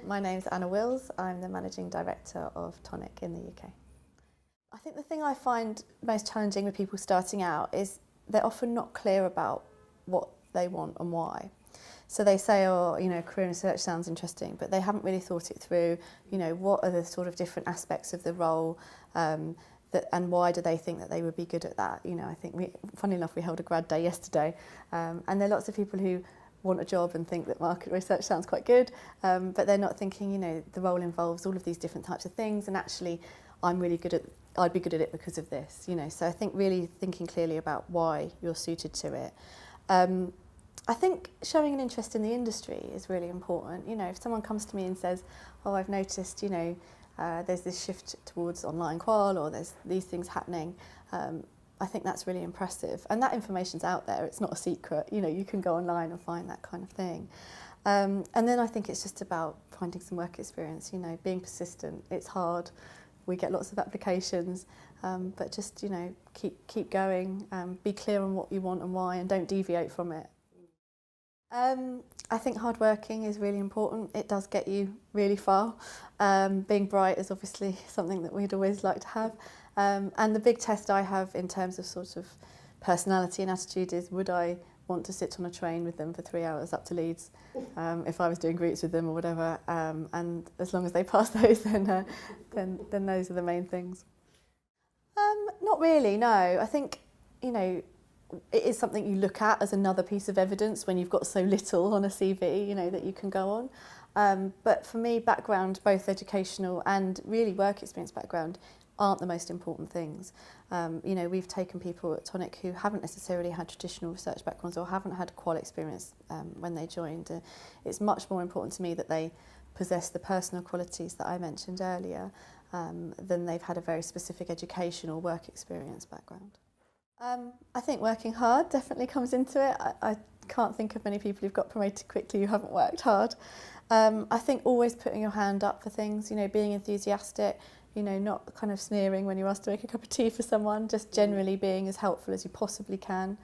My name's Anna Wills. I'm the Managing Director of Tonic in the UK. I think the thing I find most challenging with people starting out is they're often not clear about what they want and why. So they say, oh, career research sounds interesting, but they haven't really thought it through. What are the sort of different aspects of the role, and why do they think that they would be good at that? I think, funny enough, we held a grad day yesterday, and there are lots of people who want a job and think that market research sounds quite good, but they're not thinking, the role involves all of these different types of things, and actually, I'd be good at it because of this. So I think really thinking clearly about why you're suited to it. I think showing an interest in the industry is really important. If someone comes to me and says, oh, I've noticed, there's this shift towards online qual, or there's these things happening, I think that's really impressive. And that information's out there, it's not a secret. You can go online and find that kind of thing. And then I think it's just about finding some work experience, being persistent. It's hard. We get lots of applications, but just, keep going, be clear on what you want and why, and don't deviate from it. I think hard working is really important. It does get you really far. Being bright is obviously something that we'd always like to have. And the big test I have in terms of sort of personality and attitude is, would I want to sit on a train with them for 3 hours up to Leeds if I was doing groups with them or whatever? And as long as they pass those, then those are the main things. Not really, no. I think, it is something you look at as another piece of evidence when you've got so little on a CV, that you can go on. But for me, background, both educational and really work experience background, aren't the most important things. We've taken people at Tonic who haven't necessarily had traditional research backgrounds or haven't had qual experience when they joined. It's much more important to me that they possess the personal qualities that I mentioned earlier than they've had a very specific educational work experience background. I think working hard definitely comes into it. I can't think of many people who've got promoted quickly who haven't worked hard. I think always putting your hand up for things, being enthusiastic, not kind of sneering when you're asked to make a cup of tea for someone, just generally being as helpful as you possibly can.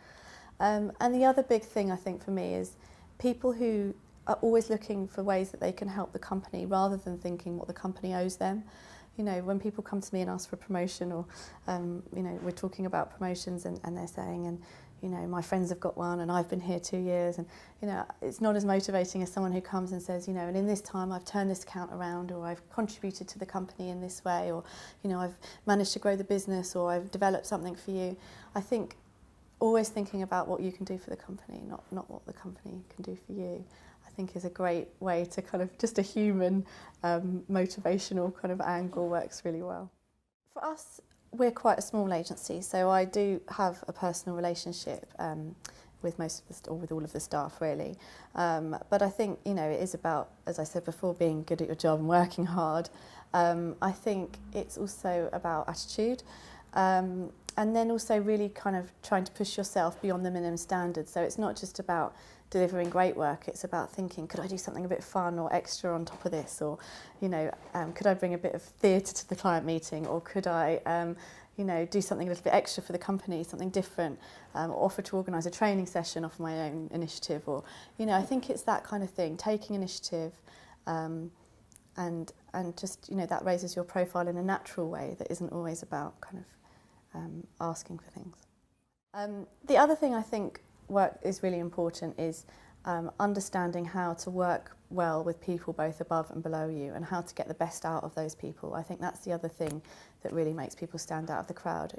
And the other big thing I think for me is people who are always looking for ways that they can help the company rather than thinking what the company owes them. When people come to me and ask for a promotion, or, we're talking about promotions and they're saying, and, my friends have got one and I've been here 2 years, and, it's not as motivating as someone who comes and says, and in this time I've turned this account around, or I've contributed to the company in this way, or, I've managed to grow the business, or I've developed something for you. I think always thinking about what you can do for the company, not what the company can do for you, I think is a great way to kind of just a human motivational kind of angle works really well. For us, we're quite a small agency, so I do have a personal relationship with with all of the staff really. But I think, it is about, as I said before, being good at your job and working hard. I think it's also about attitude. And then also really kind of trying to push yourself beyond the minimum standards. So it's not just about delivering great work, it's about thinking, could I do something a bit fun or extra on top of this? Or, could I bring a bit of theatre to the client meeting? Or could I, do something a little bit extra for the company, something different, or offer to organise a training session off my own initiative? Or, I think it's that kind of thing, taking initiative, and just, that raises your profile in a natural way that isn't always about kind of asking for things. The other thing I think is really important is understanding how to work well with people both above and below you, and how to get the best out of those people. I think that's the other thing that really makes people stand out of the crowd.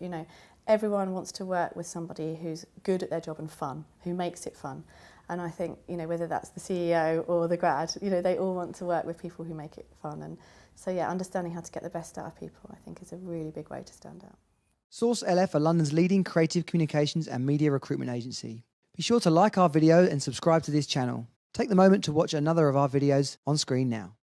Everyone wants to work with somebody who's good at their job and fun, who makes it fun. And I think, whether that's the CEO or the grad, they all want to work with people who make it fun. And so, yeah, understanding how to get the best out of people, I think, is a really big way to stand out. Source LF are London's leading creative communications and media recruitment agency. Be sure to like our video and subscribe to this channel. Take the moment to watch another of our videos on screen now.